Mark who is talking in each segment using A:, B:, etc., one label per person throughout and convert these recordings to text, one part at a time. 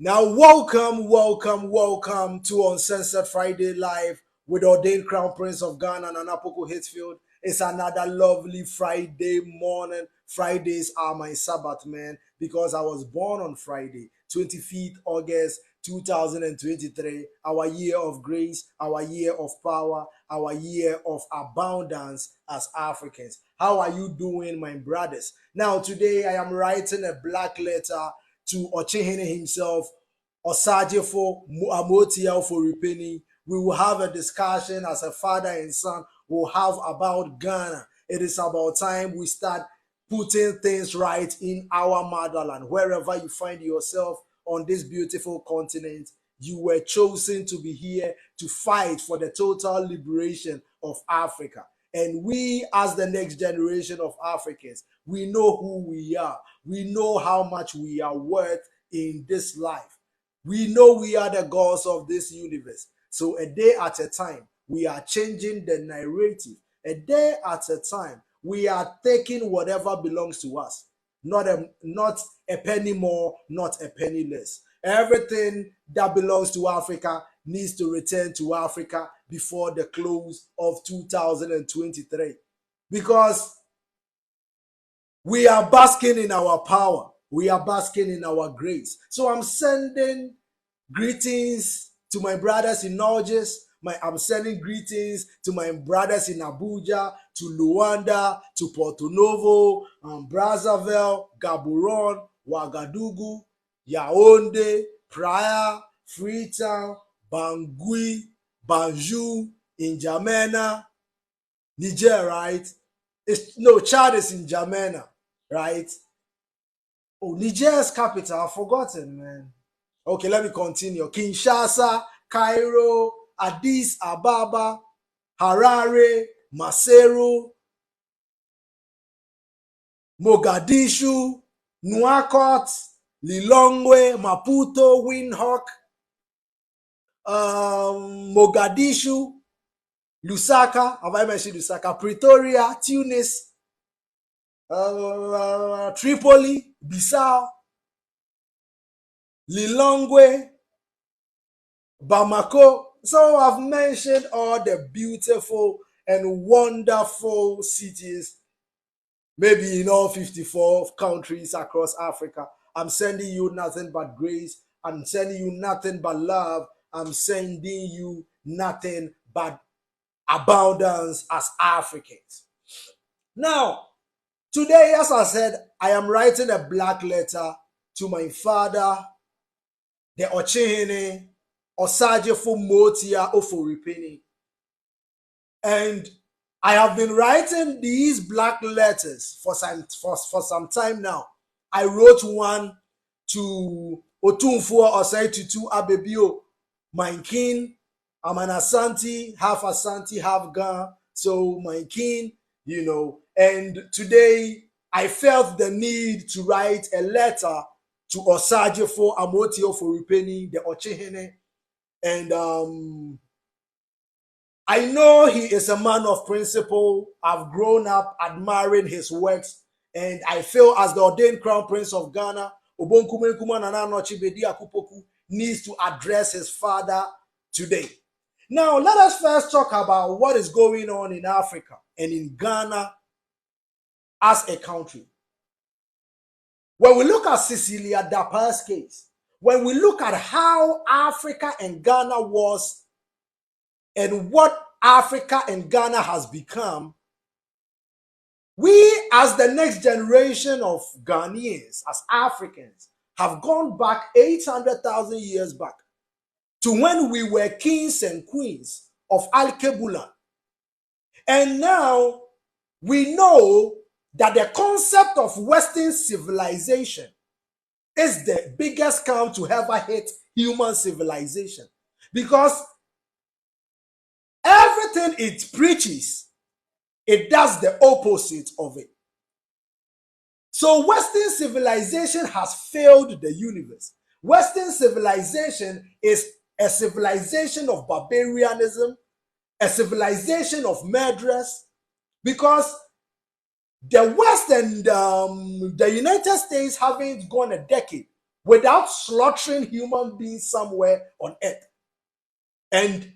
A: Now, welcome to Uncensored Friday Live with Ordained Crown Prince of Ghana and Poku-Hitzfield. It's another lovely Friday morning. Fridays are my Sabbath, man, because I was born on Friday, 25th August 2023, our year of grace, our year of power, our year of abundance as Africans. How are you doing, my brothers? Now, today I am writing a black letter to Ochehene himself, Osagyefo Amoatia Ofori Panin. We will have a discussion as a father and son will have about Ghana. It is about time we start putting things right in our motherland. Wherever you find yourself on this beautiful continent, you were chosen to be here to fight for the total liberation of Africa. And we, as the next generation of Africans, we know who we are. We know how much we are worth in this life. We know we are the gods of this universe. So a day at a time, we are changing the narrative. A day at a time, we are taking whatever belongs to us. Not a penny more, not a penny less. Everything that belongs to Africa needs to return to Africa before the close of 2023. Because we are basking in our power. We are basking in our grace. So I'm sending greetings to my brothers in Norges. I'm sending greetings to my brothers in Abuja, to Luanda, to Porto Novo, Brazzaville, Gaborone, Ouagadougou, Yaoundé, Praia, Freetown, Bangui, Banjul, N'Djamena, Niger, right? Chad is in N'Djamena, right? Oh, Niger's capital, I've forgotten, man. Okay, let me continue. Kinshasa, Cairo, Addis Ababa, Harare, Maseru, Mogadishu, Nouakchott, Lilongwe, Maputo, Windhoek, Mogadishu, Lusaka, have I mentioned Lusaka? Pretoria, Tunis, Tripoli, Bissau, Lilongwe, Bamako. So I've mentioned all the beautiful and wonderful cities, maybe in all 54 countries across Africa. I'm sending you nothing but grace. I'm sending you nothing but love. I'm sending you nothing but abundance as Africans. Now, today, as I said, I am writing a black letter to my father, the Ochehene Osagyefo Amoatia Ofori Panin. And I have been writing these black letters for some time now. I wrote one to Otumfuo Osei Tutu Abebio, my king. I'm an Asante, half Ga. So my king, and today I felt the need to write a letter to Osagyefo Amoatia Ofori Panin, the Ochehene. And I know he is a man of principle. I've grown up admiring his works, and I feel as the ordained crown prince of Ghana, Bediako-Poku, needs to address his father today. Now, let us first talk about what is going on in Africa and in Ghana as a country. When we look at Cecilia Dapa's case, when we look at how Africa and Ghana was and what Africa and Ghana has become, we as the next generation of Ghanaians, as Africans, have gone back 800,000 years back to when we were kings and queens of Al-Kebulan. And now we know that the concept of Western civilization is the biggest scam to ever hit human civilization, because everything it preaches, it does the opposite of it. So Western civilization has failed the universe. Western civilization is a civilization of barbarianism, a civilization of murderers, because the West and the United States haven't gone a decade without slaughtering human beings somewhere on earth. And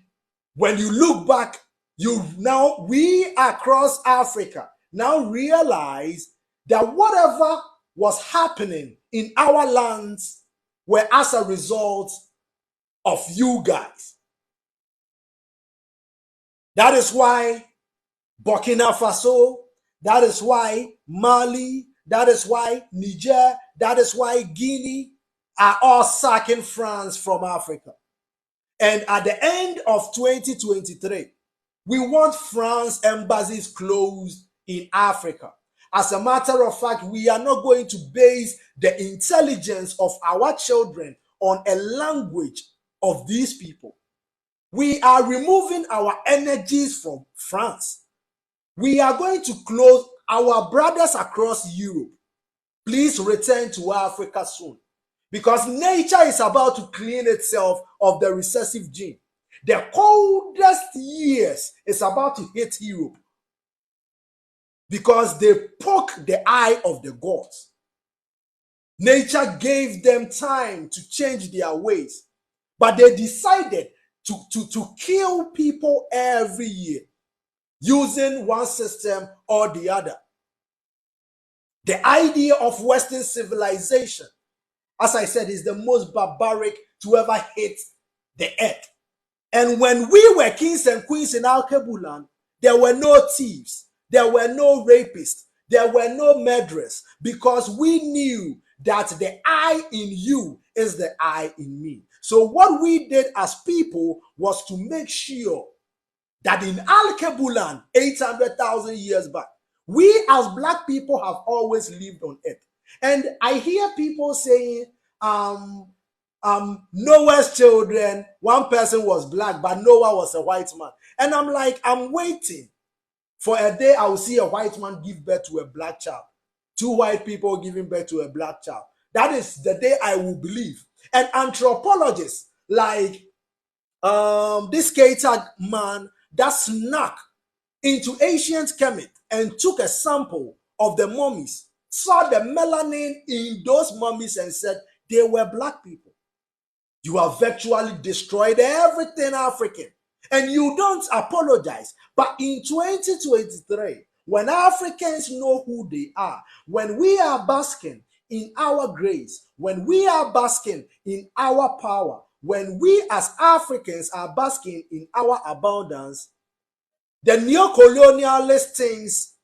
A: when you look back, we across Africa now realize that whatever was happening in our lands were as a result of you guys. That is why Burkina Faso, that is why Mali, that is why Niger, that is why Guinea are all sacking France from Africa. And at the end of 2023, we want France embassies closed in Africa. As a matter of fact, we are not going to base the intelligence of our children on a language of these people. We are removing our energies from France. We are going to close our brothers across Europe. Please return to Africa soon, because nature is about to clean itself of the recessive gene. The coldest years is about to hit Europe because they poke the eye of the gods. Nature gave them time to change their ways, but they decided to kill people every year using one system or the other. The idea of Western civilization, as I said, is the most barbaric to ever hit the earth. And when we were kings and queens in Alkebulan, there were no thieves, there were no rapists, there were no murderers, because we knew that the I in you is the I in me. So what we did as people was to make sure that in Alkebulan, 800,000 years back, we as black people have always lived on earth. And I hear people saying, Noah's children, one person was black, but Noah was a white man. And I'm like, I'm waiting for a day I will see a white man give birth to a black child. Two white people giving birth to a black child. That is the day I will believe. And anthropologists like this Keita man that snuck into ancient Kemet and took a sample of the mummies, saw the melanin in those mummies and said they were black people. You have virtually destroyed everything African, and you don't apologize. But in 2023, when Africans know who they are, when we are basking in our grace, when we are basking in our power, when we as Africans are basking in our abundance, the neo-colonialist thinks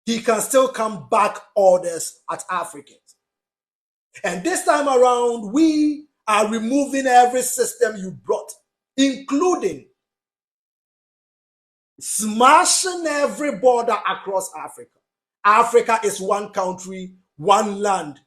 A: he can still come back orders at Africans. And this time around, we are removing every system you brought, including smashing every border across Africa. Africa is one country, one land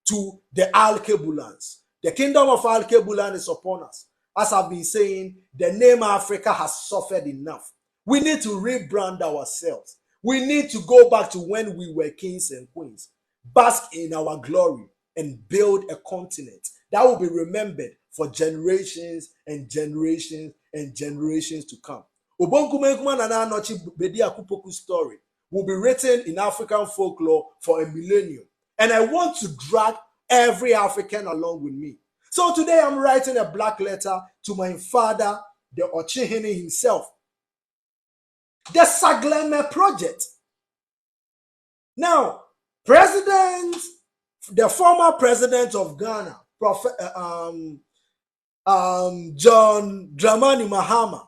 A: to the Alkebulans. The kingdom of Alkebulan is upon us. As I've been saying, the name Africa has suffered enough. We need to rebrand ourselves. We need to go back to when we were kings and queens, bask in our glory, and build a continent that will be remembered for generations and generations and generations to come. Bediako-Poku story will be written in African folklore for a millennium. And I want to drag every African along with me. So today I'm writing a black letter to my father, the Ochihini himself. The Sagleme Project. Now, the former president of Ghana, John Dramani Mahama,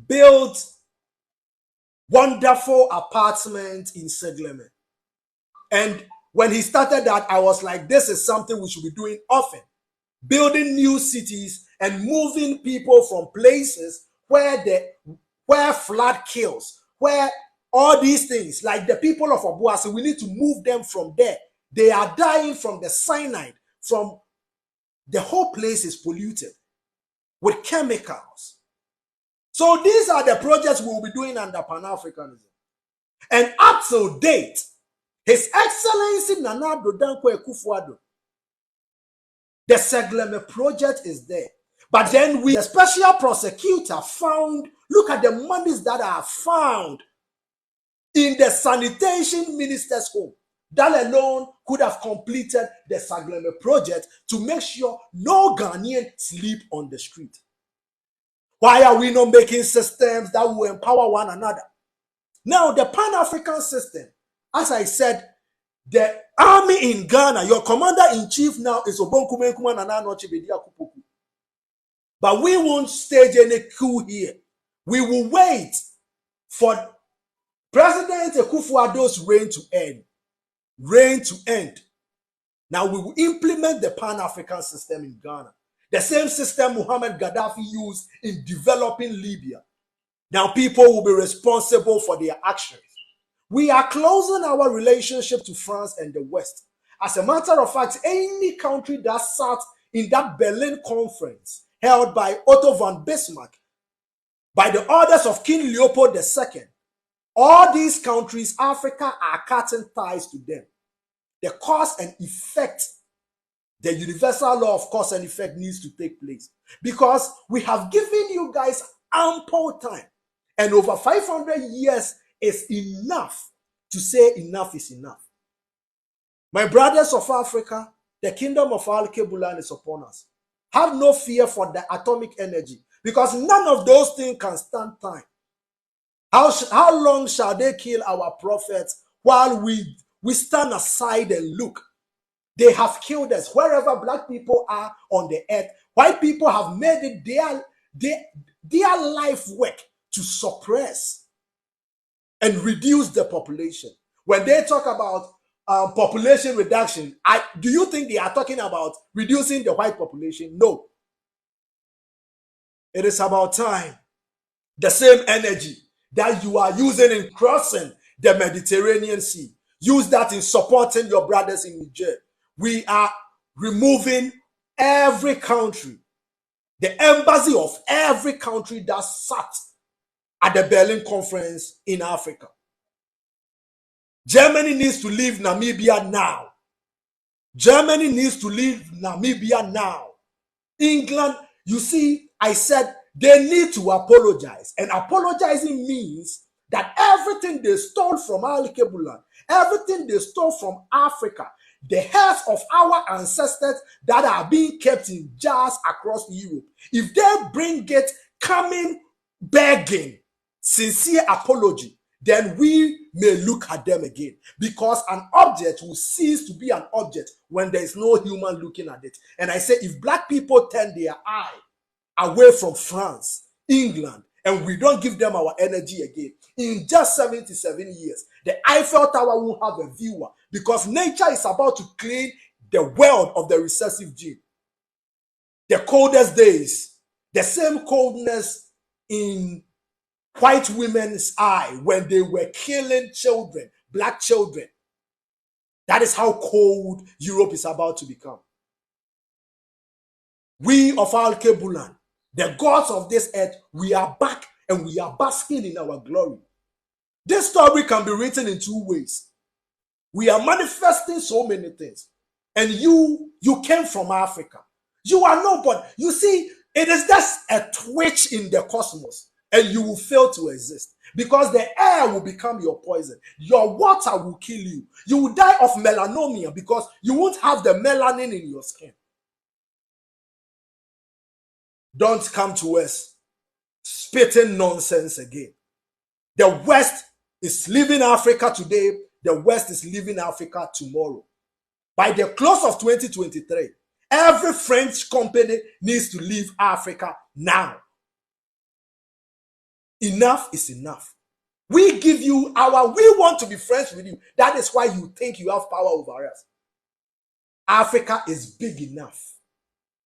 A: built wonderful apartments in Sagleme. And when he started that, I was like, this is something we should be doing often. Building new cities and moving people from places where flood kills, where all these things, like the people of Obuasi, we need to move them from there. They are dying from the cyanide, from the whole place is polluted with chemicals. So these are the projects we will be doing under Pan-Africanism. And up to date, His Excellency Nana Addo Dankwa Akufo-Addo, the Sagleme project is there. But then the special prosecutor found, look at the monies that are found in the sanitation minister's home. That alone could have completed the Sagleme project to make sure no Ghanaian sleep on the street. Why are we not making systems that will empower one another? Now, the Pan-African system, as I said, the army in Ghana, your commander-in-chief now is Obonkumenkuma Nana-Anochie Bediako-Poku. But we won't stage any coup here. We will wait for President Akufo-Addo's reign to end. Reign to end. Now we will implement the Pan-African system in Ghana. The same system Muhammad Gaddafi used in developing Libya. Now people will be responsible for their actions. We are closing our relationship to France and the West. As a matter of fact, any country that sat in that Berlin conference held by Otto von Bismarck, by the orders of King Leopold II, all these countries, Africa, are cutting ties to them. The cause and effect, the universal law of cause and effect needs to take place. Because we have given you guys ample time. And over 500 years is enough to say enough is enough. My brothers of Africa, the kingdom of Al-Kebulan is upon us. Have no fear for the atomic energy, because none of those things can stand time. How long shall they kill our prophets while we stand aside and look? They have killed us. Wherever black people are on the earth, white people have made it their life work to suppress and reduce the population. When they talk about population reduction, do you think they are talking about reducing the white population? No. It is about time. The same energy that you are using in crossing the Mediterranean Sea, use that in supporting your brothers in Niger. We are removing every country, the embassy of every country that sat at the Berlin conference in Africa. Germany needs to leave Namibia now. Germany needs to leave Namibia now. England, you see, I said they need to apologize. And apologizing means that everything they stole from Al-Kebulan, everything they stole from Africa, the heads of our ancestors that are being kept in jars across Europe, if they bring it coming begging sincere apology, then we may look at them again, because an object will cease to be an object when there is no human looking at it. And I say, if black people turn their eye away from France, England, and we don't give them our energy again, in just 77 years, the Eiffel Tower will have a viewer, because nature is about to clean the world of the recessive gene. The coldest days, the same coldness in white women's eye when they were killing children, black children. That is how cold Europe is about to become. We of Al-Kebulan, the gods of this earth, we are back and we are basking in our glory. This story can be written in two ways. We are manifesting so many things. And you came from Africa. You are nobody. You see, it is just a twitch in the cosmos. And you will fail to exist, because the air will become your poison. Your water will kill you. You will die of melanoma because you won't have the melanin in your skin. Don't come to us spitting nonsense again. The West is leaving Africa today. The West is leaving Africa tomorrow. By the close of 2023, every French company needs to leave Africa now. Enough is enough. We give you we want to be friends with you. That is why you think you have power over us. Africa is big enough.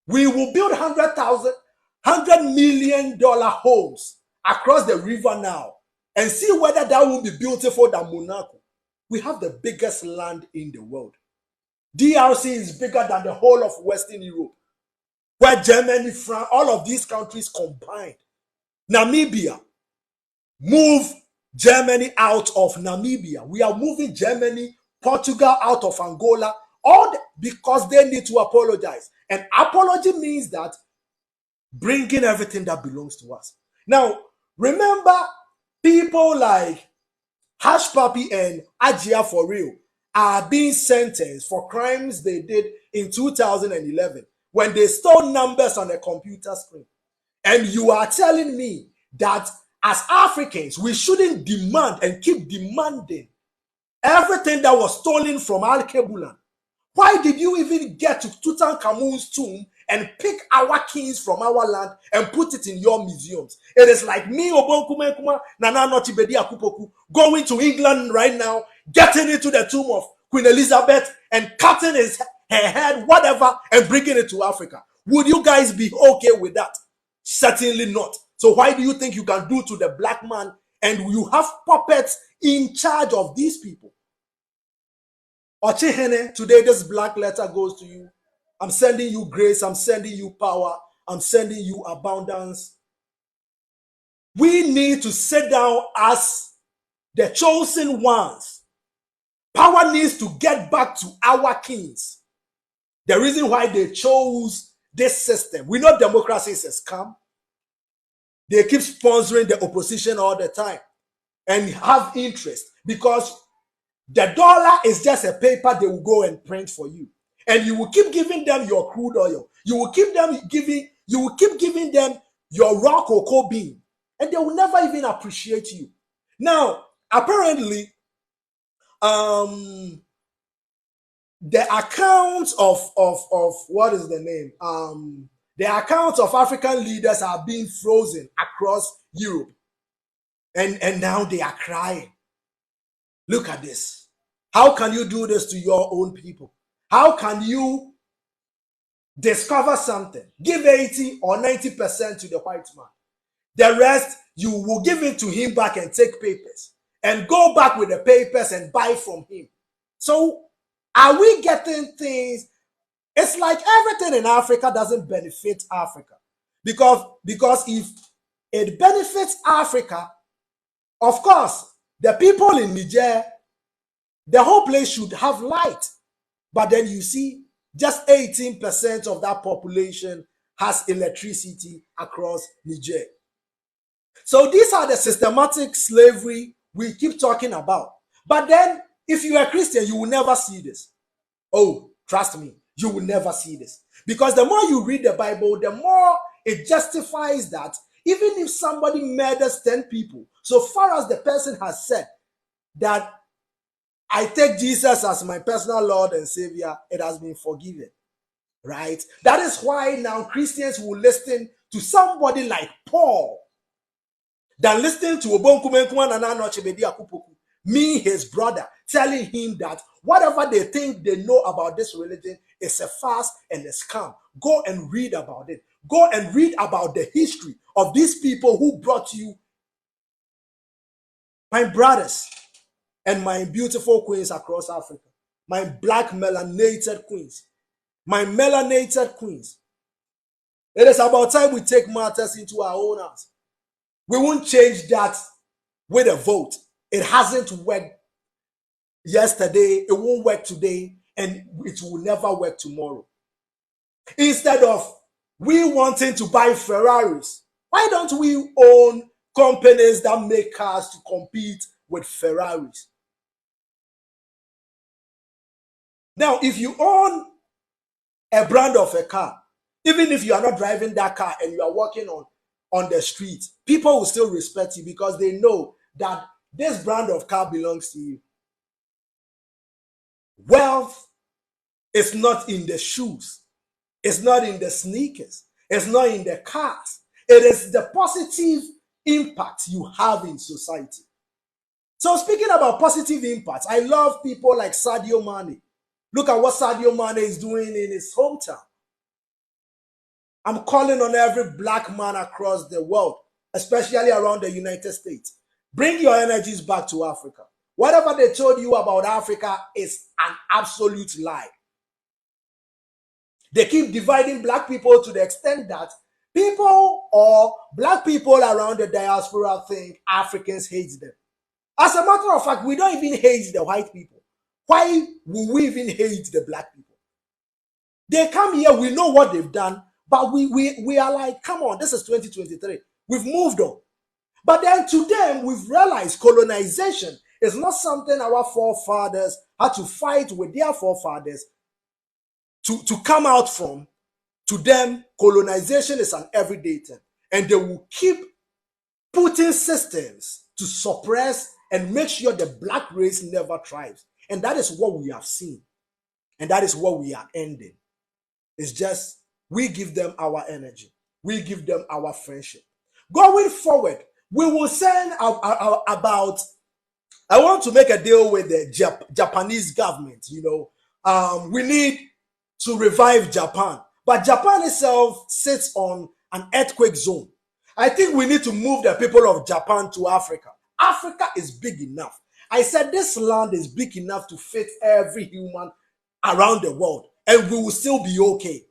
A: We will build $100 million homes across the river now and see whether that will be beautiful than Monaco. We have the biggest land in the world. DRC is bigger than the whole of Western Europe, where Germany, France, all of these countries combined. Namibia. Move Germany out of Namibia. We are moving Germany, Portugal out of Angola, because they need to apologize. And apology means that bringing everything that belongs to us. Now, remember people like Hush Puppy and Ajia For Real. are being sentenced for crimes they did in 2011 when they stole numbers on a computer screen. And you are telling me that as Africans, we shouldn't demand and keep demanding everything that was stolen from Al-Kebulan. Why did you even get to Tutankhamun's tomb and pick our kings from our land and put it in your museums? It is like me, Obonkumenkuma, Nana Noti Bediako-Poku, going to England right now, getting into the tomb of Queen Elizabeth and cutting her head, whatever, and bringing it to Africa. Would you guys be okay with that? Certainly not. So why do you think you can do to the black man, and you have puppets in charge of these people? Ochihene, today this black letter goes to you. I'm sending you grace. I'm sending you power. I'm sending you abundance. We need to sit down as the chosen ones. Power needs to get back to our kings. The reason why they chose this system, we know democracy is a scam. They keep sponsoring the opposition all the time and have interest because the dollar is just a paper they will go and print for you. And you will keep giving them your crude oil. You will keep giving them your raw cocoa bean. And they will never even appreciate you. Now, apparently, the accounts of what is the name? The accounts of African leaders are being frozen across Europe. And now they are crying. Look at this. How can you do this to your own people? How can you discover something, give 80 or 90% to the white man? The rest, you will give it to him back and take papers and go back with the papers and buy from him. So are we getting things? It's like everything in Africa doesn't benefit Africa. Because if it benefits Africa, of course, the people in Niger, the whole place should have light. But then you see, just 18% of that population has electricity across Niger. So these are the systematic slavery we keep talking about. But then, if you are a Christian, you will never see this. Oh, trust me, you will never see this. Because the more you read the Bible, the more it justifies that even if somebody murders 10 people, so far as the person has said that I take Jesus as my personal Lord and Savior, it has been forgiven, right? That is why now Christians will listen to somebody like Paul than listening to Obonkumenkuma Nana Noche Bediako-Poku, me, his brother, telling him that whatever they think they know about this religion is a farce and a scam. Go and read about it. Go and read about the history of these people who brought you, my brothers and my beautiful queens across Africa, my black melanated queens, my melanated queens. It is about time we take matters into our own hands. We won't change that with a vote. It hasn't worked yesterday, it won't work today, and it will never work tomorrow. Instead of we wanting to buy Ferraris, why don't we own companies that make cars to compete with Ferraris? Now, if you own a brand of a car, even if you are not driving that car and you are walking on the street, people will still respect you because they know that this brand of car belongs to you. Wealth is not in the shoes. It's not in the sneakers. It's not in the cars. It is the positive impact you have in society. So speaking about positive impacts, I love people like Sadio Mane. Look at what Sadio Mane is doing in his hometown. I'm calling on every black man across the world, especially around the United States. Bring your energies back to Africa. Whatever they told you about Africa is an absolute lie. They keep dividing black people to the extent that people or black people around the diaspora think Africans hate them. As a matter of fact, we don't even hate the white people. Why would we even hate the black people? They come here, we know what they've done, but we are like, come on, this is 2023. We've moved on. But then to them, we've realized colonization It's not something our forefathers had to fight with their forefathers to come out from. To them, colonization is an everyday thing. And they will keep putting systems to suppress and make sure the black race never thrives. And that is what we have seen. And that is what we are ending. It's just, we give them our energy. We give them our friendship. Going forward, we will send about, I want to make a deal with the Japanese government, we need to revive Japan. But Japan itself sits on an earthquake zone. I think we need to move the people of Japan to Africa. Africa is big enough. I said this land is big enough to fit every human around the world, and we will still be okay.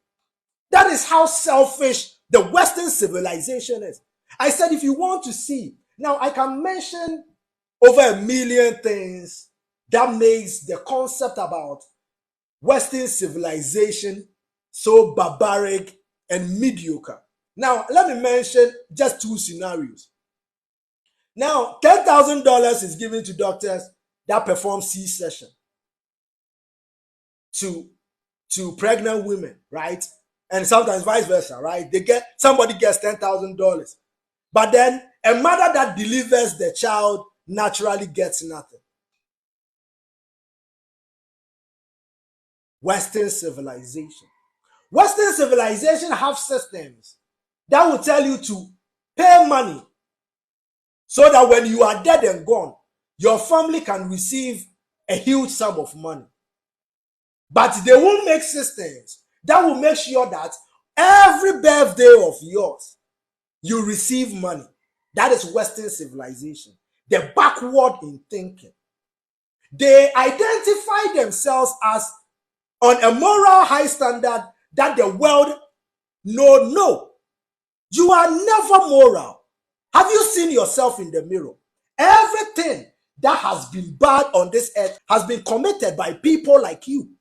A: That is how selfish the Western civilization is. I said, if you want to see, now I can mention over 1 million things that makes the concept about Western civilization so barbaric and mediocre. Now, let me mention just 2 scenarios. Now, $10,000 is given to doctors that perform C-section to pregnant women, right? And sometimes vice versa, right? Somebody gets $10,000. But then a mother that delivers the child naturally gets nothing. Western civilization. Western civilization have systems that will tell you to pay money so that when you are dead and gone, your family can receive a huge sum of money. But they will make systems that will make sure that every birthday of yours, you receive money. That is Western civilization. They're backward in thinking. They identify themselves as on a moral high standard that the world no. You are never moral. Have you seen yourself in the mirror? Everything that has been bad on this earth has been committed by people like you.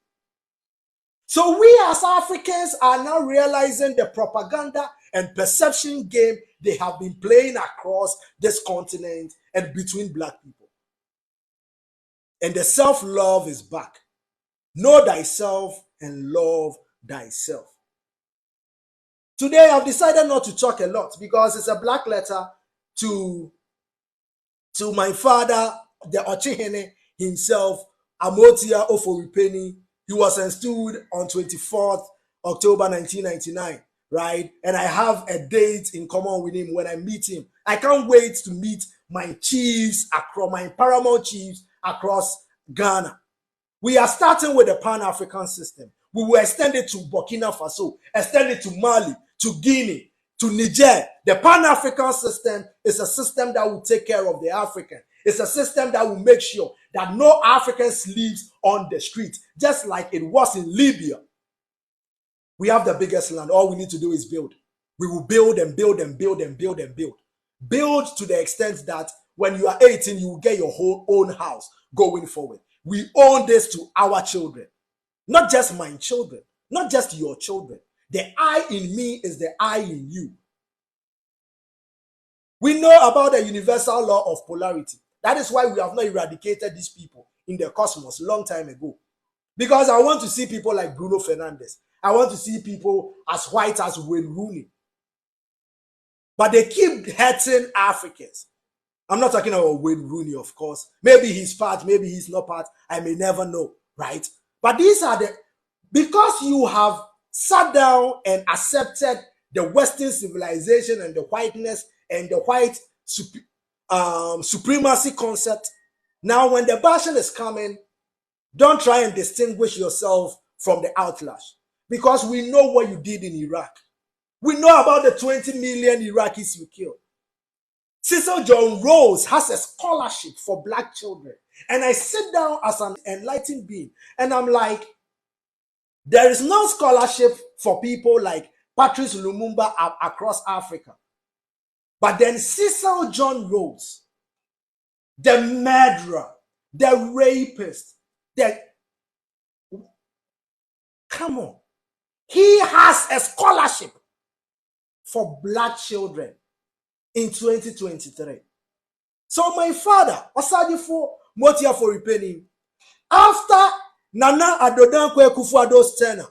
A: So we as Africans are now realizing the propaganda and perception game they have been playing across this continent and between black people. And the self-love is back. Know thyself and love thyself. Today I've decided not to talk a lot because it's a black letter to my father, the Ochihene himself, Amoatia Ofori Panin. He was installed on 24th October 1999, right? And I have a date in common with him when I meet him. I can't wait to meet my chiefs my paramount chiefs across Ghana. We are starting with the Pan-African system. We will extend it to Burkina Faso, extend it to Mali, to Guinea, to Niger. The Pan-African system is a system that will take care of the African. It's a system that will make sure that no African sleeps on the street, just like it was in Libya. We have the biggest land. All we need to do is build. We will build and build and build and build and build. Build to the extent that when you are 18, you will get your whole own house going forward. We own this to our children. Not just my children, not just your children. The I in me is the I in you. We know about the universal law of polarity. That is why we have not eradicated these people in the cosmos a long time ago. Because I want to see people like Bruno Fernandes. I want to see people as white as Wayne Rooney. But they keep hurting Africans. I'm not talking about Wayne Rooney, of course. Maybe he's part, maybe he's not part. I may never know, right? But these are because you have sat down and accepted the Western civilization and the whiteness and the white supremacy concept. Now, when the bashing is coming, don't try and distinguish yourself from the outlash. Because we know what you did in Iraq. We know about the 20 million Iraqis you killed. Cecil John Rose has a scholarship for black children. And I sit down as an enlightened being. And I'm like, there is no scholarship for people like Patrice Lumumba across Africa. But then Cecil John Rose, the murderer, the rapist, come on. He has a scholarship for black children in 2023. So my father, Osagyefo Amoatia Ofori Panin. After Nana Addo Dankwa Akufo-Addo's tenure,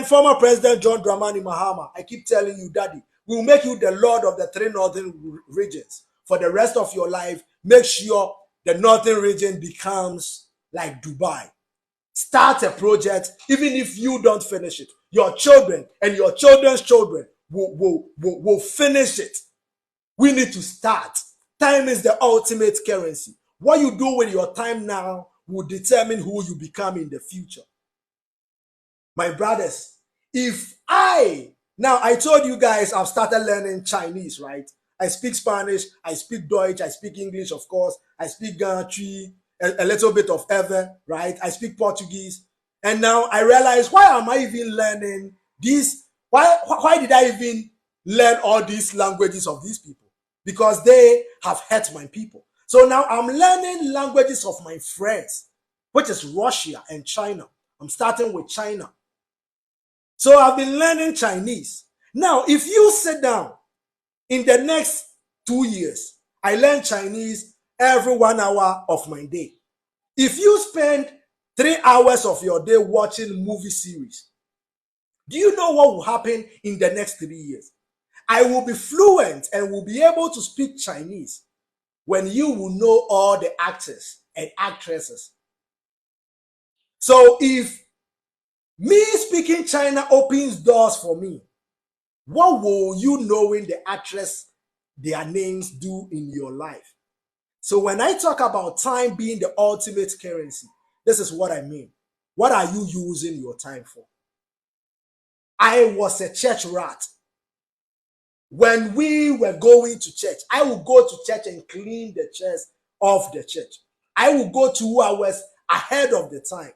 A: former President John Dramani Mahama, I keep telling you, Daddy, we will make you the Lord of the 3 northern regions. For the rest of your life, make sure the northern region becomes like Dubai. Start a project, even if you don't finish it. Your children and your children's children will finish it. We need to start. Time is the ultimate currency. What you do with your time now will determine who you become in the future. My brothers, I told you guys I've started learning Chinese, right? I speak Spanish, I speak Deutsch, I speak English, of course. I speak Ganachui, a little bit of Ewe, right? I speak Portuguese. And now I realize, why am I even learning this? Why did I even learn all these languages of these people? Because they have hurt my people. So now I'm learning languages of my friends, which is Russia and China. I'm starting with China. So I've been learning Chinese. Now, if you sit down in the next 2 years, I learn Chinese every 1 hour of my day. If you spend 3 hours of your day watching movie series, do you know what will happen in the next 3 years? I will be fluent and will be able to speak Chinese when you will know all the actors and actresses. So if me speaking China opens doors for me, what will you knowing the actress, their names do in your life? So when I talk about time being the ultimate currency, this is what I mean. What are you using your time for? I was a church rat. When we were going to church, I would go to church and clean the chairs of the church. I would go 2 hours ahead of the time.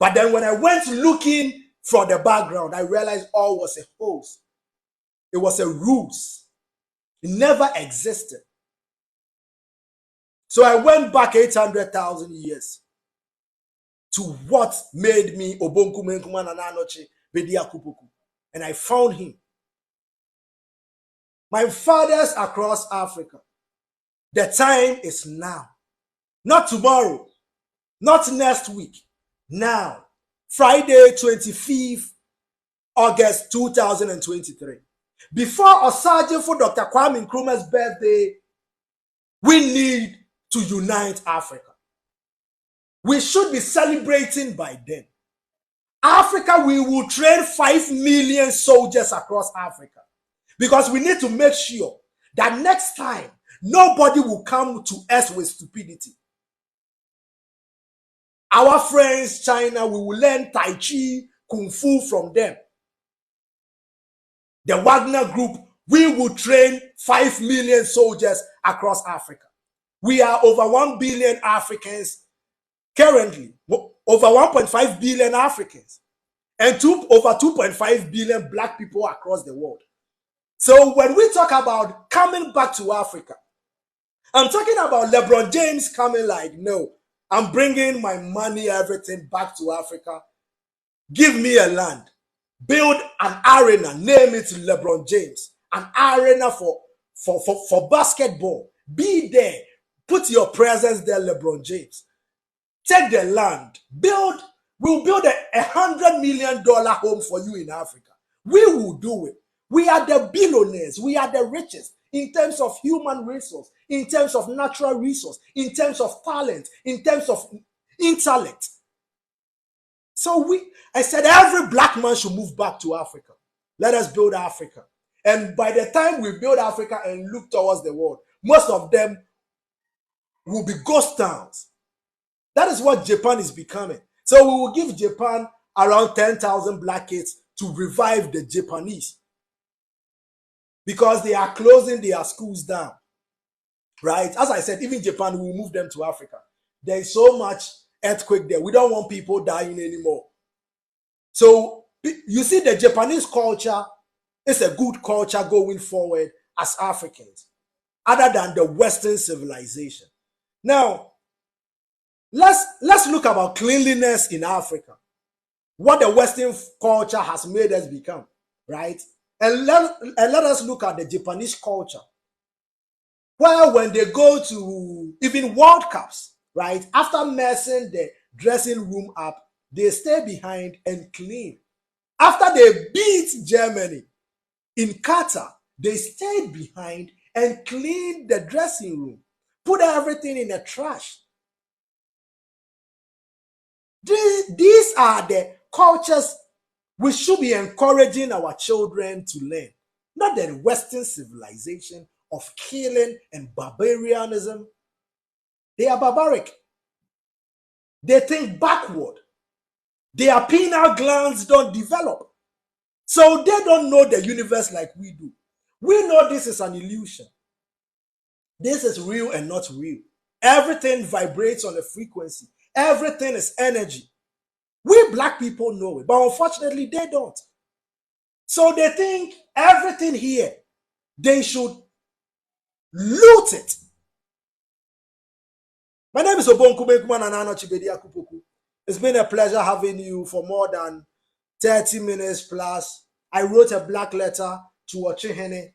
A: But then when I went looking for the background, I realized all was a hoax. It was a ruse. It never existed. So I went back 800,000 years to what made me Obonku Menkuma Nananoche Bediako-Poku. And I found him. My fathers across Africa, the time is now. Not tomorrow, not next week. Now, Friday, 25th August 2023. Before Osagyefo Dr. Kwame Nkrumah's birthday, we need to unite Africa. We should be celebrating by then. Africa, we will train 5 million soldiers across Africa because we need to make sure that next time, nobody will come to us with stupidity. Our friends, China, we will learn Tai Chi, Kung Fu from them. The Wagner Group, we will train 5 million soldiers across Africa. We are over 1 billion Africans currently, over 1.5 billion Africans, and over 2.5 billion black people across the world. So when we talk about coming back to Africa, I'm talking about LeBron James coming like, no, I'm bringing my money, everything back to Africa. Give me a land. Build an arena, name it LeBron James. An arena for basketball. Be there. Put your presence there, LeBron James. Take the land. We'll build a $100 million home for you in Africa. We will do it. We are the billionaires. We are the richest in terms of human resource, in terms of natural resource, in terms of talent, in terms of intellect. So I said every black man should move back to Africa. Let us build Africa. And by the time we build Africa and look towards the world, most of them will be ghost towns. That is what Japan is becoming. So we will give Japan around 10,000 black kids to revive the Japanese. Because they are closing their schools down. Right? As I said, even Japan will move them to Africa. There is so much earthquake there. We don't want people dying anymore. So you see, the Japanese culture is a good culture going forward as Africans, other than the Western civilization. Now, let's look about cleanliness in Africa. What the Western culture has made us become, right? And let us look at the Japanese culture. Well, when they go to even World Cups, right, after messing the dressing room up, they stay behind and clean. After they beat Germany in Qatar, they stayed behind and cleaned the dressing room, put everything in the trash. These are the cultures we should be encouraging our children to learn, not the Western civilization of killing and barbarianism. They are barbaric. They think backward. Their pineal glands don't develop. So they don't know the universe like we do. We know this is an illusion. This is real and not real. Everything vibrates on a frequency. Everything is energy. We black people know it, but unfortunately they don't. So they think everything here, they should loot it. My name is Osagyefo Amoatia Ofori Bediako-Poku. It's been a pleasure having you for more than 30 minutes plus. I wrote a black letter to Ochihene.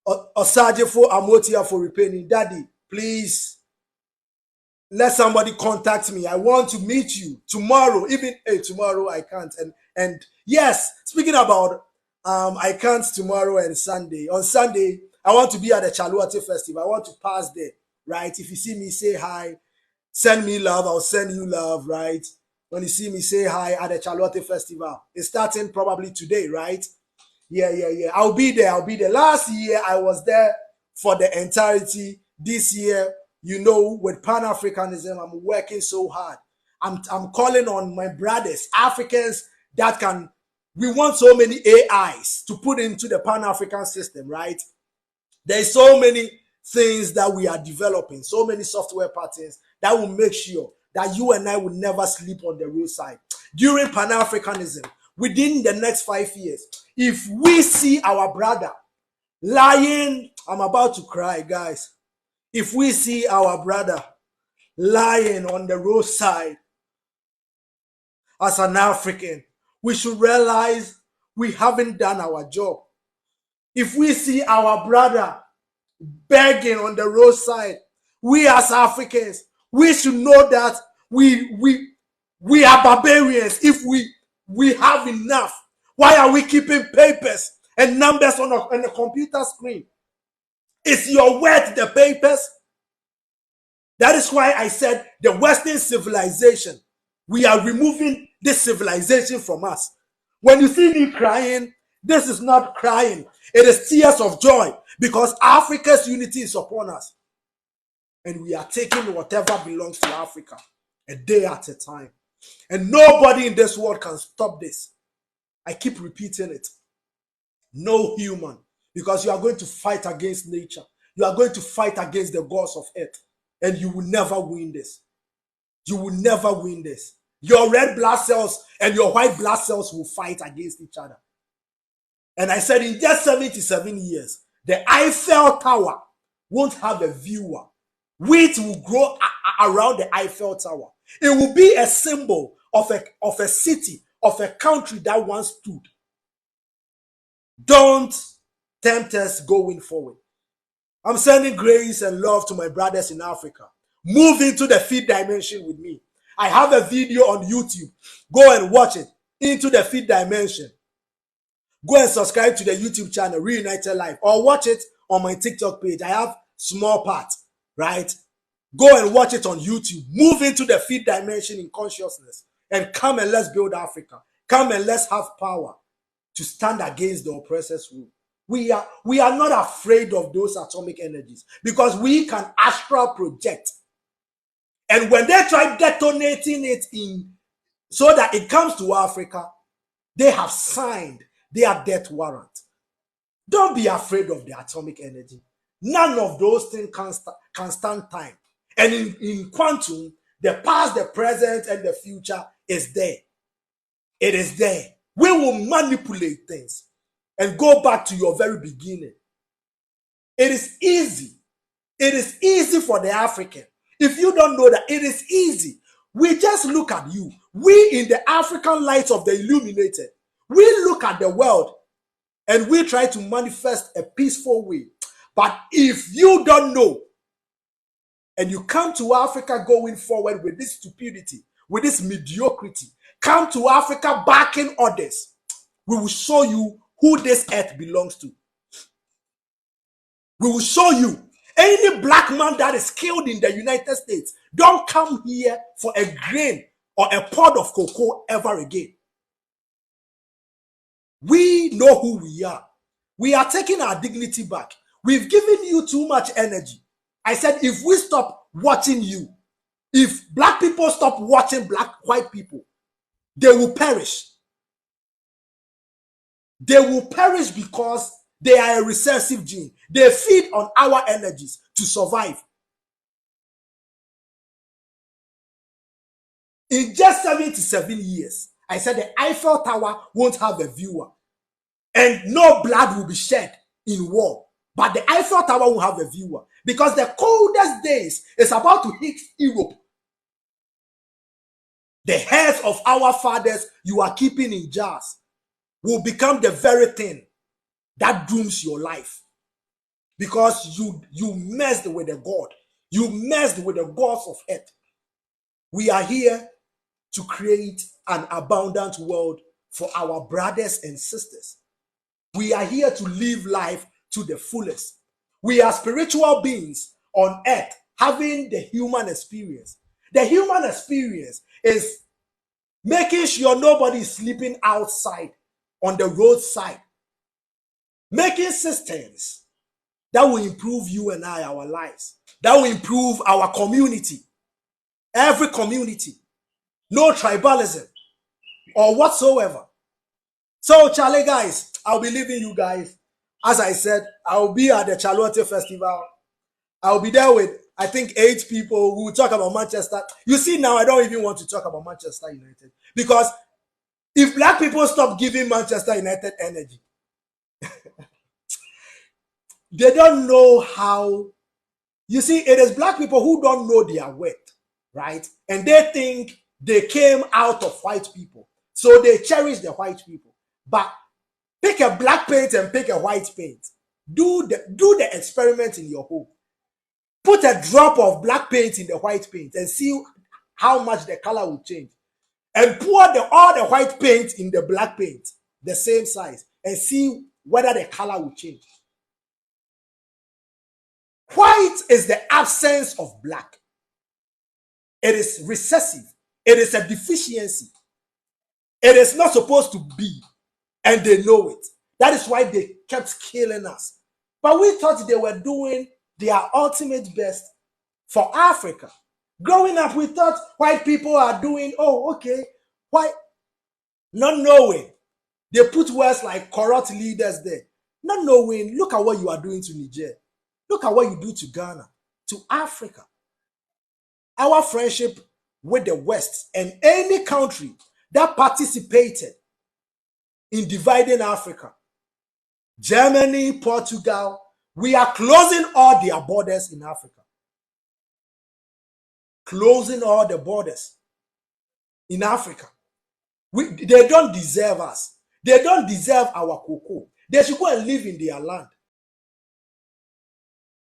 A: Osagyefo Amoatia Ofori Panin. Daddy, please let somebody contact me. I want to meet you tomorrow. Even tomorrow I can't. And yes, speaking about I can't tomorrow and Sunday. On Sunday, I want to be at the Chaluate Festival. I want to pass there, right? If you see me, say hi. Send me love. I'll send you love, right? When you see me, say hi at the Chaluate Festival. It's starting probably today, right? Yeah. I'll be there. Last year, I was there for the entirety. This year, you know, with Pan-Africanism, I'm working so hard. I'm calling on my brothers, Africans that can. We want so many AIs to put into the Pan-African system, right? There's so many things that we are developing, so many software patterns that will make sure that you and I will never sleep on the roadside. During Pan-Africanism, within the next 5 years, if we see our brother lying, I'm about to cry, guys. If we see our brother lying on the roadside as an African, we should realize we haven't done our job. If we see our brother begging on the roadside, we as Africans, we should know that we are barbarians. If we have enough, why are we keeping papers and numbers on a computer screen? Is your word the papers? That is why I said the Western civilization, we are removing this civilization from us. When you see me crying, this is not crying. It is tears of joy because Africa's unity is upon us. And we are taking whatever belongs to Africa a day at a time. And nobody in this world can stop this. I keep repeating it. No human. Because you are going to fight against nature. You are going to fight against the gods of earth. And you will never win this. You will never win this. Your red blood cells and your white blood cells will fight against each other. And I said in just 77 years, the Eiffel Tower won't have a viewer. Wheat will grow around the Eiffel Tower. It will be a symbol of a city, of a country that once stood. Don't tempt us going forward. I'm sending grace and love to my brothers in Africa. Move into the fifth dimension with me. I have a video on YouTube. Go and watch it. Into the fifth dimension. Go and subscribe to the YouTube channel, Reunited Live, or watch it on my TikTok page. I have small parts, right? Go and watch it on YouTube. Move into the fifth dimension in consciousness and come and let's build Africa. Come and let's have power to stand against the oppressor's rule. We are not afraid of those atomic energies because we can astral project. And when they try detonating it in so that it comes to Africa, they have signed their death warrant. Don't be afraid of the atomic energy. None of those things can stand time. And in quantum, the past, the present, and the future is there. It is there. We will manipulate things and go back to your very beginning. It is easy. It is easy for the African. If you don't know that, it is easy. We just look at you. We in the African light of the illuminated, we look at the world and we try to manifest a peaceful way. But if you don't know, and you come to Africa going forward with this stupidity, with this mediocrity, come to Africa backing others, we will show you who this earth belongs to. We will show you. Any black man that is killed in the United States, don't come here for a grain or a pod of cocoa ever again. We know who we are. We are taking our dignity back. We've given you too much energy. I said, if we stop watching you, if black people stop watching white people, they will perish. They will perish because they are a recessive gene. They feed on our energies to survive. In just 77 years, I said the Eiffel Tower won't have a viewer. And no blood will be shed in war. But the Eiffel Tower will have a viewer. Because the coldest days is about to hit Europe. The hairs of our fathers you are keeping in jars will become the very thing that dooms your life. Because you messed with the God. You messed with the gods of earth. We are here to create an abundant world for our brothers and sisters. We are here to live life to the fullest. We are spiritual beings on earth having the human experience. The human experience is making sure nobody is sleeping outside on the roadside. Making systems that will improve you and I, our lives. That will improve our community. Every community. No tribalism or whatsoever. So, Charlie, guys, I'll be leaving you guys. As I said, I'll be at the Charlotte Festival. I'll be there with, I think, 8 people who will talk about Manchester. You see, now I don't even want to talk about Manchester United. Because if black people stop giving Manchester United energy, they don't know how. You see, it is black people who don't know their worth, right? And they think they came out of white people. So they cherish the white people. But pick a black paint and pick a white paint. Do the experiment in your home. Put a drop of black paint in the white paint and see how much the color will change. And pour all the white paint in the black paint, the same size, and see whether the color will change. White is the absence of black. It is recessive. It is a deficiency. It is not supposed to be. And they know it. That is why they kept killing us. But we thought they were doing their ultimate best for Africa. Growing up, we thought white people are doing, oh, okay, why? Not knowing. They put words like corrupt leaders there. Not knowing, look at what you are doing to Niger. Look at what you do to Ghana, to Africa. Our friendship with the West and any country that participated in dividing Africa, Germany, Portugal, we are closing all their borders in Africa. Closing all the borders in Africa. They don't deserve us. They don't deserve our cocoa. They should go and live in their land.